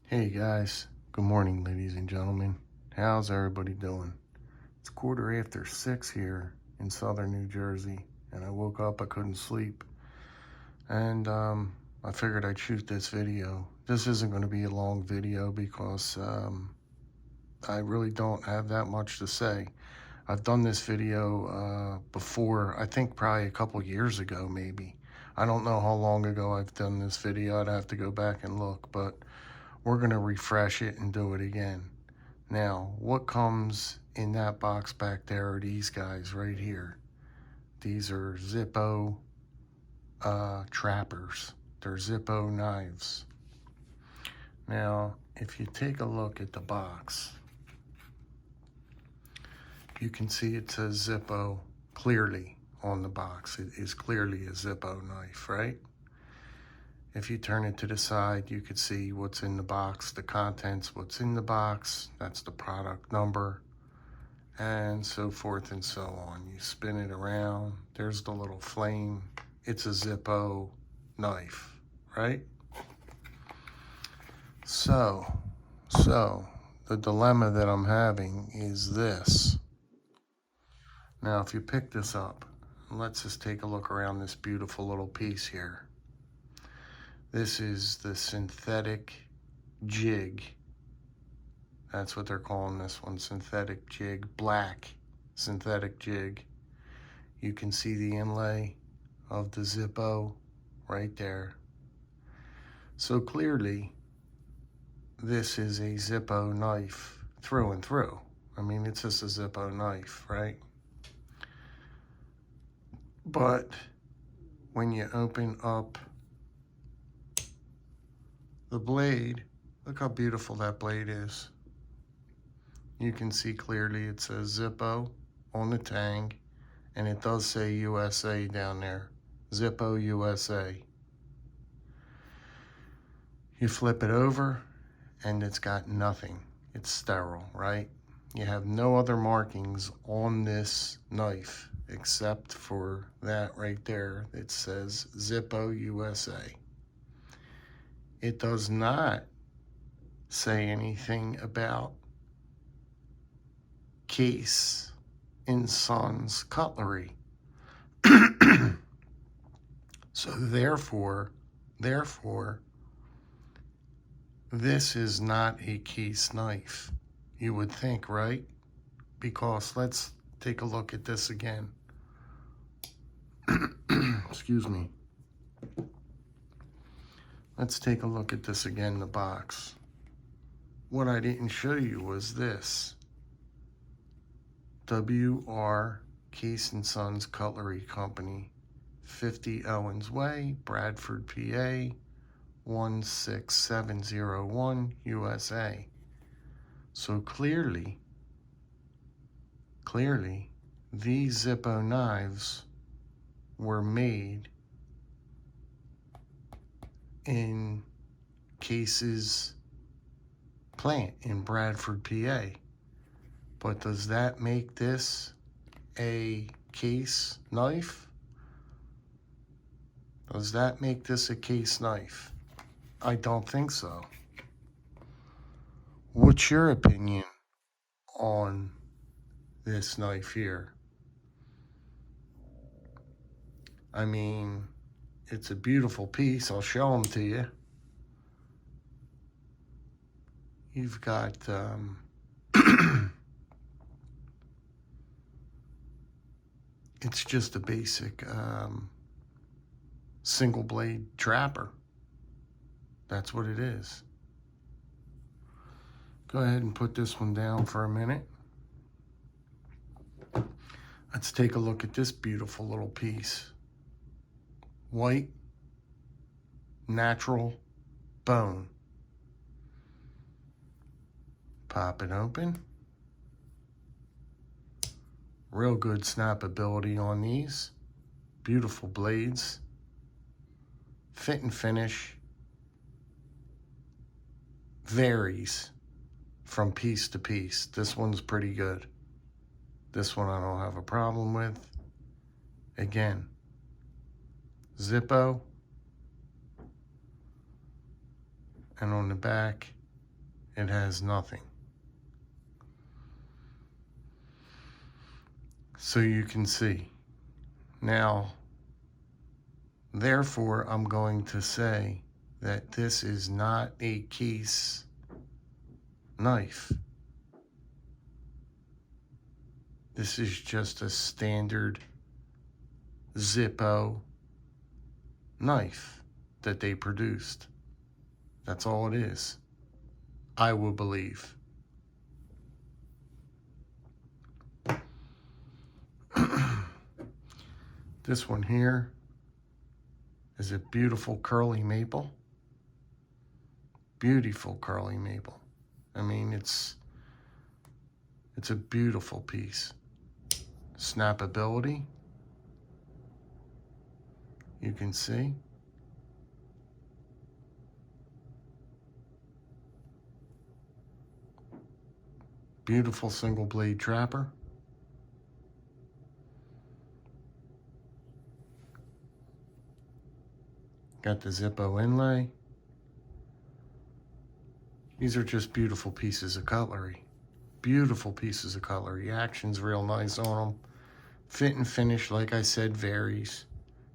Hey guys, good morning ladies and gentlemen. How's everybody doing? It's 6:15 here in southern New Jersey, and I woke up, I couldn't sleep, and I figured I'd shoot this video. This isn't going to be a long video because I really don't have that much to say. I've done this video before, I think probably a couple years ago maybe. I don't know how long ago I've done this video, I'd have to go back and look, but we're going to refresh it and do it again. Now, what comes in that box back there are these guys right here. These are Zippo trappers. They're Zippo knives. Now, if you take a look at the box, you can see it says Zippo clearly on the box. It is clearly a Zippo knife, right? If you turn it to the side, you could see what's in the box, the contents, what's in the box, that's the product number, and so forth and so on. You spin it around, there's the little flame. It's a Zippo knife, right? So, the dilemma that I'm having is this. Now, if you pick this up, let's just take a look around this beautiful little piece here. This is the synthetic jig. That's what they're calling this one, synthetic jig, black synthetic jig. You can see the inlay of the Zippo right there. So clearly, this is a Zippo knife through and through. I mean, it's just a Zippo knife, right? But when you open up the blade, look how beautiful that blade is. You can see clearly it says Zippo on the tang, and it does say USA down there. Zippo USA. You flip it over, and it's got nothing. It's sterile, right? You have no other markings on this knife except for that right there. It says Zippo USA. It does not say anything about Case and Sons cutlery. So therefore, this is not a Case knife. You would think, right? Because let's take a look at this again. Excuse me. Let's take a look at this again in the box. What I didn't show you was this. W.R. Case and Sons Cutlery Company, 50 Owens Way, Bradford, PA, 16701, USA. So clearly, these Zippo knives were made in Case's plant in Bradford, PA. But does that make this a Case knife? Does that make this a Case knife? I don't think so. What's your opinion on this knife here? I mean, it's a beautiful piece. I'll show them to you. You've got it's just a basic single blade trapper. That's what it is. Go ahead and put this one down for a minute. Let's take a look at this beautiful little piece. White, natural bone. Pop it open. Real good snappability on these. Beautiful blades. Fit and finish varies from piece to piece. This one's pretty good. This one I don't have a problem with. Again, Zippo. And on the back, It has nothing. So you can see. Now, therefore, I'm going to say that this is not a case knife. This is just a standard Zippo knife that they produced. That's all it is, I will believe. This one here is a beautiful curly maple. Beautiful curly maple. I mean, it's a beautiful piece. Snappability, you can see. Beautiful single blade trapper. Got the Zippo inlay. These are just beautiful pieces of cutlery. Beautiful pieces of cutlery. Action's real nice on them. Fit and finish, like I said, varies.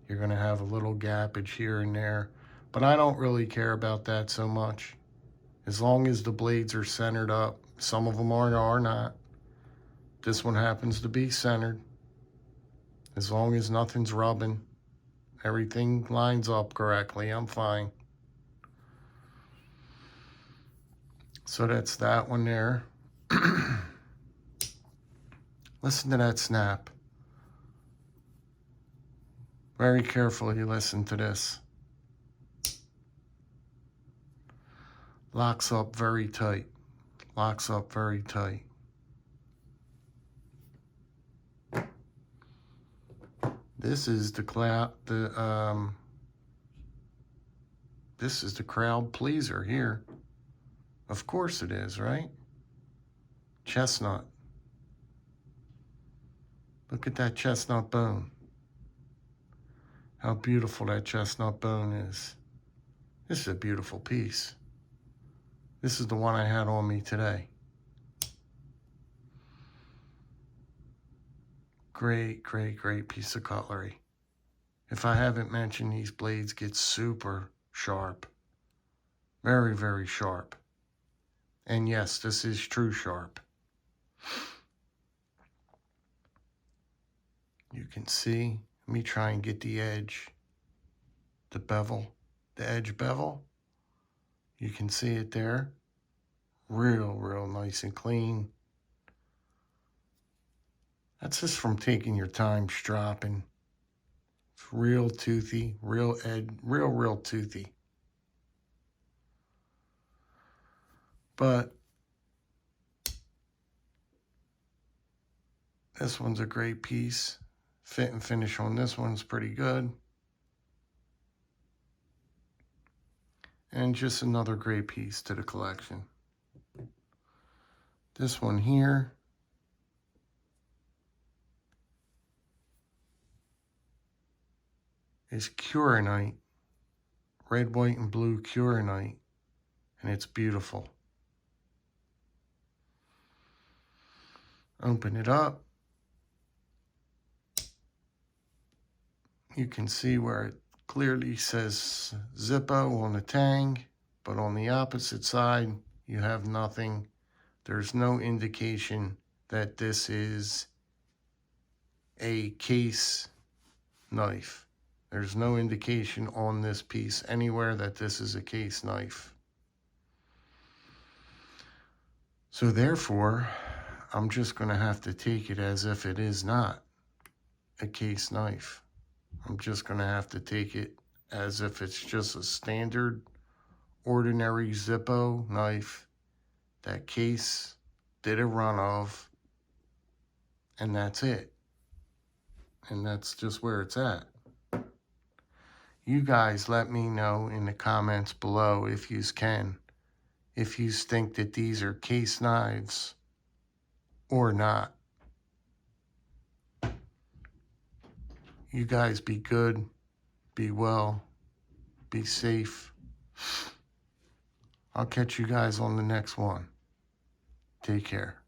You're going to have a little gappage here and there. But I don't really care about that so much. As long as the blades are centered up. Some of them are not. This one happens to be centered. As long as nothing's rubbing, everything lines up correctly, I'm fine. So that's that one there. Listen to that snap. Very carefully listen to this. Locks up very tight. Locks up very tight. This is the this is the crowd pleaser here. Of course it is, right? Chestnut. Look at that chestnut bone. How beautiful that chestnut bone is. This is a beautiful piece. This is the one I had on me today. Great, great, great piece of cutlery. If I haven't mentioned, these blades get super sharp. Very, very sharp. And yes, this is true sharp. You can see, let me try and get the edge, the bevel, the edge bevel. You can see it there. Real, real nice and clean. That's just from taking your time stropping. It's real toothy, real real toothy. But this one's a great piece. Fit and finish on this one's pretty good. And just another great piece to the collection. This one here is Curanite. Red, white, and blue Curanite. And it's beautiful. Open it up. You can see where it clearly says Zippo on the tang, but on the opposite side, you have nothing. There's no indication that this is a case knife. There's no indication on this piece anywhere that this is a case knife. So therefore, I'm just going to have to take it as if it is not a case knife. I'm just going to have to take it as if it's just a standard, ordinary Zippo knife that Case did a run of, and that's it. And that's just where it's at. You guys let me know in the comments below, if yous can, if yous think that these are Case knives or not. You guys be good, be well, be safe. I'll catch you guys on the next one. Take care.